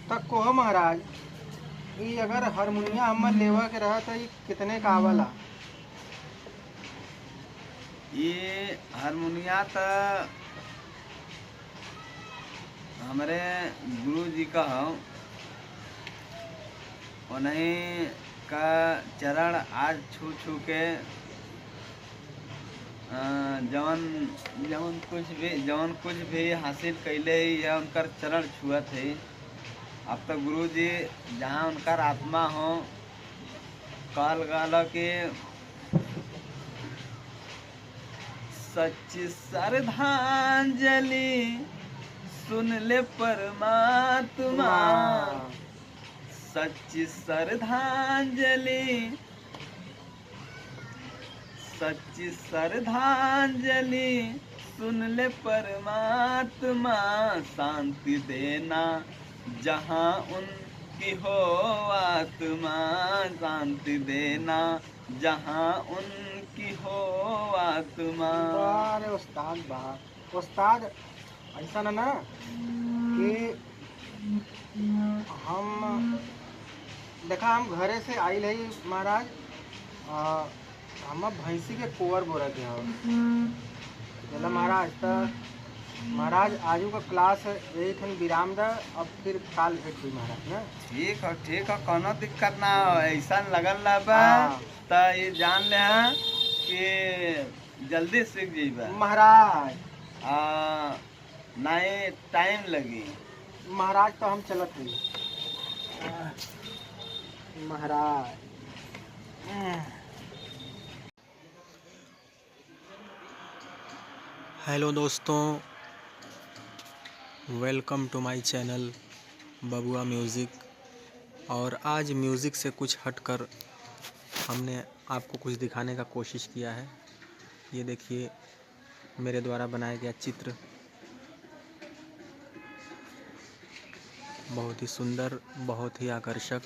तक को महाराज, ये अगर हारमोनिया हमर लेवा के रहा था, ये कितने का आवला? ये हारमोनिया तो हमारे गुरु जी का उन्हीं का चरण आज छू छू के जवन कुछ भी हासिल कैले ही है उनकर चरण छुअत है। अब तो गुरु जी जहाँ उनकर आत्मा हो काल गाल के सच्ची श्रद्धांजलि सुन ले परमात्मा, सच्ची श्रद्धांजलि सुन ले परमात्मा, शांति देना जहाँ उनकी हो आत्मा, शांति देना जहाँ उनकी हो आत्मा। अरे उस्ताद बात, उस्ताद ऐसा ना कि हम देखा, हम घरे से आइल है महाराज, हम भैंसी के कोवर बोरा के चला महाराज। तो महाराज आजू का क्लास यही खन विराम दा, अब फिर काल भेट हुई महाराज ना। ठीक है, कोनो दिक्कत ना हो। ऐसा लगल ला बा तो ये जान ले कि जल्दी सीख जाइबा महाराज। नहीं टाइम लगी महाराज। तो हम चलत हुई महाराज। हेलो दोस्तों, वेलकम टू माय चैनल बबुआ म्यूज़िक। और आज म्यूज़िक से कुछ हटकर हमने आपको कुछ दिखाने का कोशिश किया है। ये देखिए मेरे द्वारा बनाया गया चित्र, बहुत ही सुंदर, बहुत ही आकर्षक।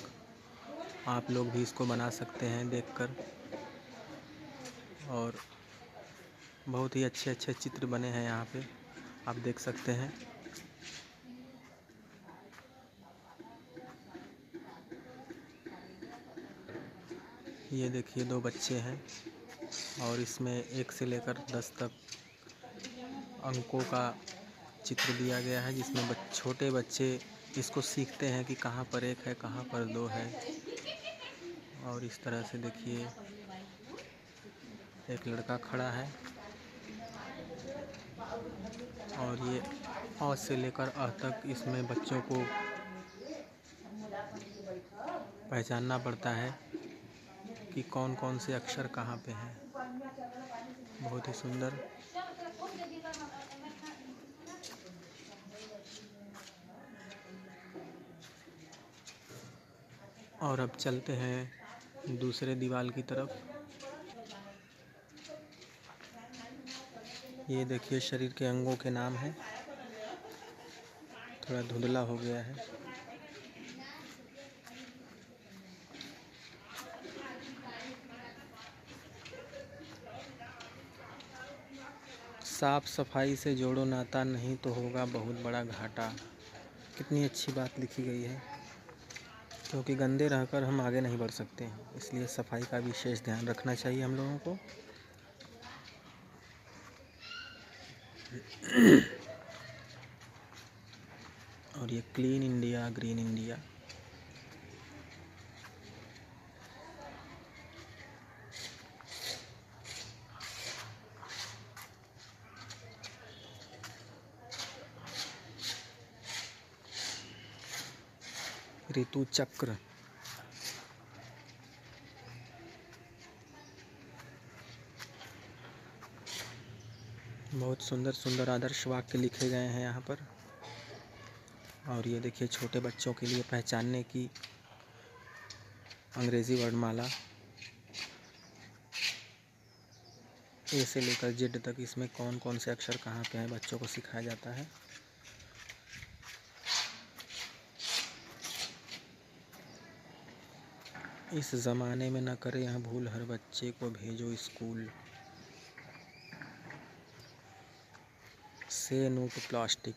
आप लोग भी इसको बना सकते हैं देखकर। और बहुत ही अच्छे अच्छे चित्र बने हैं यहाँ पे, आप देख सकते हैं। ये देखिए 2 बच्चे हैं और इसमें 1 से लेकर 10 तक अंकों का चित्र दिया गया है, जिसमें छोटे बच्चे इसको सीखते हैं कि कहाँ पर 1 है, कहाँ पर 2 है। और इस तरह से देखिए एक लड़का खड़ा है और ये अ से लेकर अ तक इसमें बच्चों को पहचानना पड़ता है कि कौन कौन से अक्षर कहाँ पे हैं। बहुत ही सुंदर। और अब चलते हैं दूसरे दीवार की तरफ। ये देखिए शरीर के अंगों के नाम हैं, थोड़ा धुंधला हो गया है। साफ सफाई से जोड़ो नाता, नहीं तो होगा बहुत बड़ा घाटा। कितनी अच्छी बात लिखी गई है, क्योंकि गंदे रहकर हम आगे नहीं बढ़ सकते हैं, इसलिए सफाई का विशेष ध्यान रखना चाहिए हम लोगों को। और ये क्लीन इंडिया, ग्रीन इंडिया। ऋतु चक्र। बहुत सुंदर सुंदर आदर्श वाक्य लिखे गए हैं यहाँ पर। और ये देखिए छोटे बच्चों के लिए पहचानने की अंग्रेज़ी वर्णमाला, ए से लेकर जेड तक इसमें कौन कौन से अक्षर कहाँ पे हैं बच्चों को सिखाया जाता है। इस ज़माने में न करे यह भूल, हर बच्चे को भेजो स्कूल। से नो टू प्लास्टिक।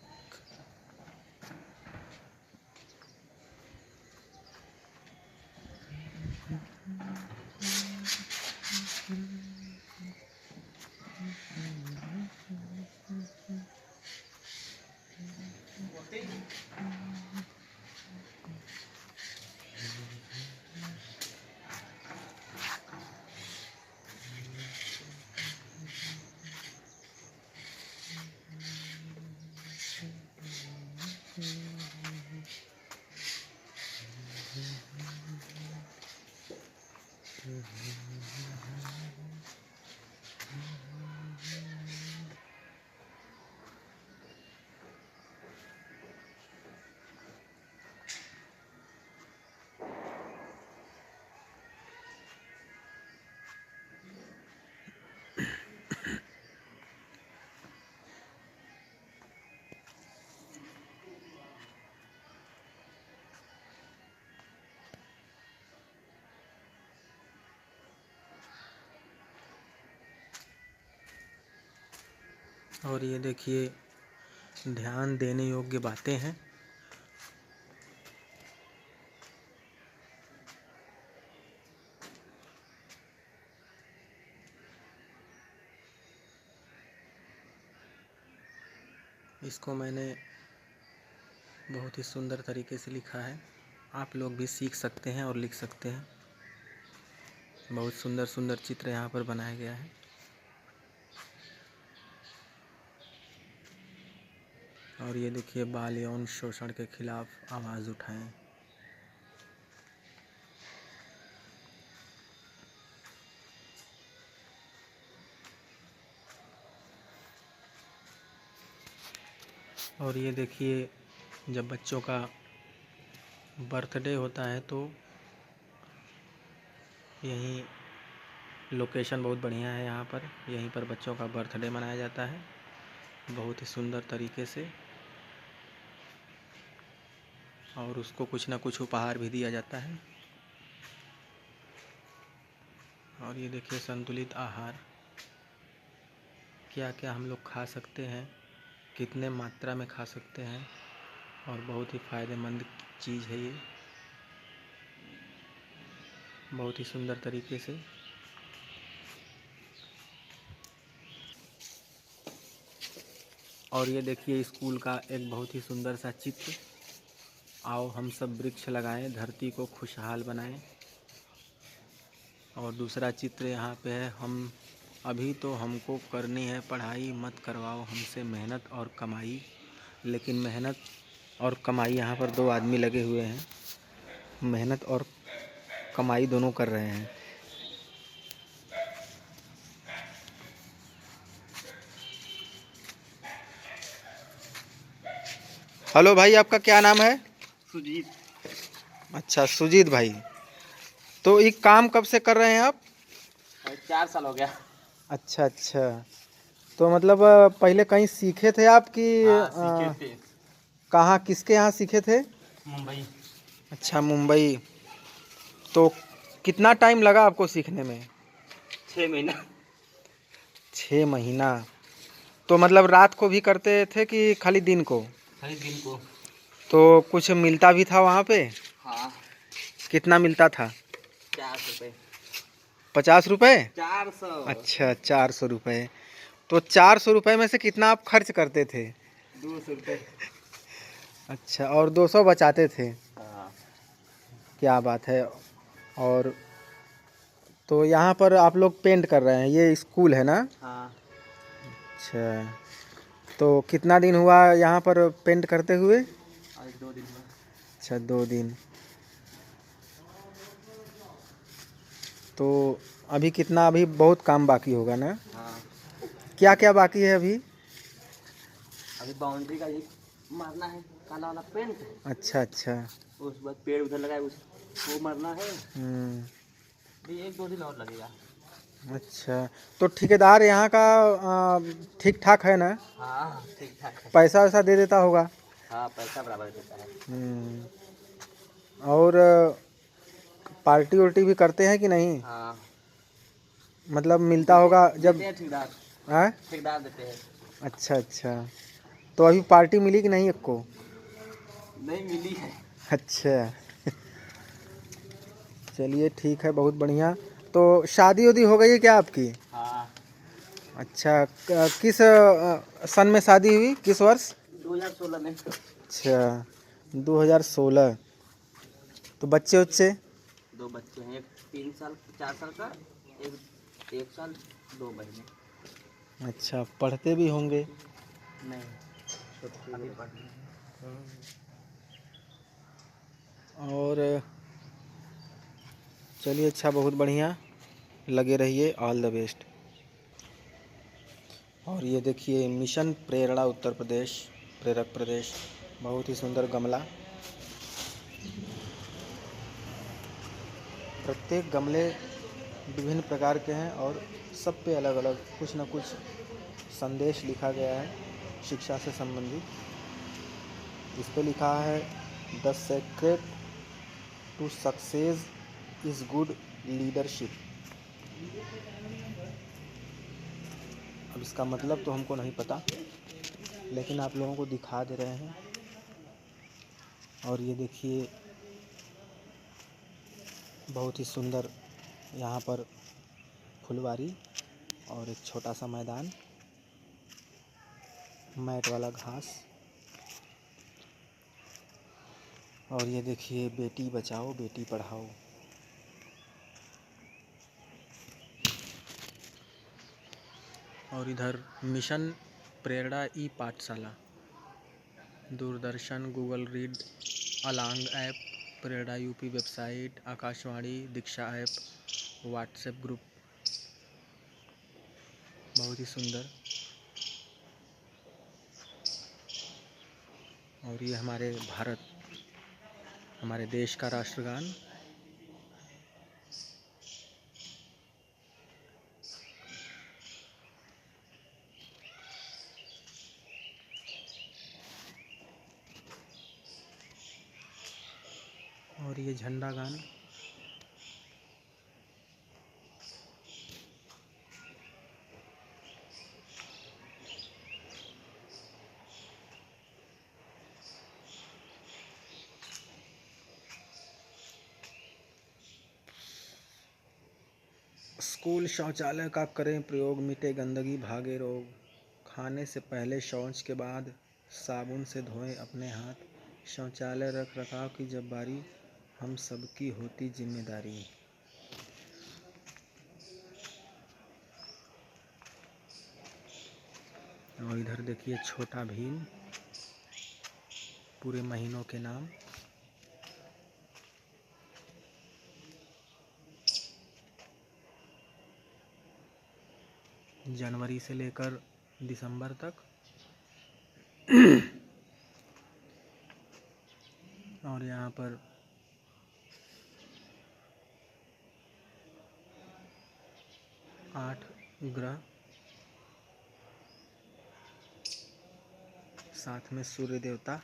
और ये देखिए ध्यान देने योग्य बातें हैं। इसको मैंने बहुत ही सुंदर तरीके से लिखा है, आप लोग भी सीख सकते हैं और लिख सकते हैं। बहुत सुंदर सुंदर चित्र यहाँ पर बनाया गया है। और ये देखिए बाल यौन शोषण के खिलाफ आवाज़ उठाएं। और ये देखिए जब बच्चों का बर्थडे होता है तो यहीं लोकेशन बहुत बढ़िया है। यहाँ पर यहीं पर बच्चों का बर्थडे मनाया जाता है बहुत ही सुंदर तरीके से, और उसको कुछ ना कुछ उपहार भी दिया जाता है। और ये देखिए संतुलित आहार, क्या क्या हम लोग खा सकते हैं, कितने मात्रा में खा सकते हैं, और बहुत ही फ़ायदेमंद चीज़ है ये, बहुत ही सुंदर तरीके से। और ये देखिए स्कूल का एक बहुत ही सुंदर सा चित्र। आओ हम सब वृक्ष लगाएं, धरती को खुशहाल बनाएं। और दूसरा चित्र यहाँ पे है, हम अभी तो हमको करनी है पढ़ाई, मत करवाओ हमसे मेहनत और कमाई। लेकिन मेहनत और कमाई, यहाँ पर दो आदमी लगे हुए हैं, मेहनत और कमाई दोनों कर रहे हैं। हेलो भाई, आपका क्या नाम है? सुजीत। अच्छा सुजीत भाई, तो ये काम कब से कर रहे हैं आप? 4 साल हो गया। अच्छा अच्छा, तो मतलब पहले कहीं सीखे थे आप कि सीखे थे। कहाँ, किसके यहाँ सीखे थे? मुंबई। अच्छा मुंबई। तो कितना टाइम लगा आपको सीखने में? 6 महीना। 6 महीना। तो मतलब रात को भी करते थे कि खाली दिन को? खाली दिन को। तो कुछ मिलता भी था वहाँ पे? हाँ। कितना मिलता था? 400 रुपये। 50 रुपये? 400। अच्छा 400 रुपये। तो 400 रुपये में से कितना आप खर्च करते थे? 200 रुपये। अच्छा, और 200 बचाते थे? हाँ। क्या बात है। और तो यहाँ पर आप लोग पेंट कर रहे हैं, ये स्कूल है ना? हाँ। अच्छा, तो कितना दिन हुआ यहाँ पर पेंट करते हुए? आज 2 दिन हुआ। अच्छा 2 दिन। तो अभी कितना, अभी बहुत काम बाकी होगा ना? हाँ। क्या क्या बाकी है अभी? अभी बाउंड्री का ये मारना है, काला वाला पेंट। अच्छा अच्छा। उसके बाद पेड़ उधर लगाए, वो मारना है। हम्म। भी 1-2 दिन और लगेगा। अच्छा, तो ठेकेदार यहाँ का ठीक ठाक है ना? हाँ ठीक ठाक है। पैसा वैसा दे देता होगा? हाँ पैसा बराबर देता है। और पार्टी उर्टी भी करते हैं कि नहीं? हाँ। मतलब मिलता होगा जब? देते हैं ठेकेदार। हाँ? ठेकेदार देते हैं। अच्छा अच्छा, तो अभी पार्टी मिली कि नहीं आपको? नहीं मिली है। अच्छा चलिए ठीक है, बहुत बढ़िया। तो शादी उदी हो गई है क्या आपकी? हाँ। अच्छा, किस सन में शादी हुई, किस वर्ष? 2016 में। अच्छा 2016। तो बच्चे उच्चे? 2 बच्चे हैं, एक 3 साल 4 साल का, एक 1 साल 2 महीने। अच्छा, पढ़ते भी होंगे? नहीं, अभी पढ़ रहे हैं। और चलिए अच्छा, बहुत बढ़िया, लगे रहिए, ऑल द बेस्ट। और ये देखिए मिशन प्रेरणा उत्तर प्रदेश, प्रेरक प्रदेश, बहुत ही सुंदर गमला। प्रत्येक गमले विभिन्न प्रकार के हैं और सब पे अलग अलग कुछ न कुछ संदेश लिखा गया है शिक्षा से संबंधित। इस पे लिखा है the secret to success is good leadership. अब इसका मतलब तो हमको नहीं पता, लेकिन आप लोगों को दिखा दे रहे हैं। और ये देखिए बहुत ही सुंदर यहाँ पर फुलवारी और एक छोटा सा मैदान, मैट वाला घास। और ये देखिए बेटी बचाओ बेटी पढ़ाओ। और इधर mission Prerna e Pathshala, Doordarshan, Google read, along app, Prerna UP website, Akashvani, Diksha app, WhatsApp group, बहुत ही सुंदर। और ये हमारे भारत हमारे देश का राष्ट्रगान। और ये झंडा गान। स्कूल शौचालय का करें प्रयोग, मिटे गंदगी भागे रोग। खाने से पहले शौच के बाद साबुन से धोएं अपने हाथ। शौचालय रख रखाव की जब बारी, हम सबकी होती जिम्मेदारी। और इधर देखिए छोटा भीम, पूरे महीनों के नाम। जनवरी से लेकर दिसंबर तक। और यहाँ पर 8 ग्रह, साथ में सूर्य देवता।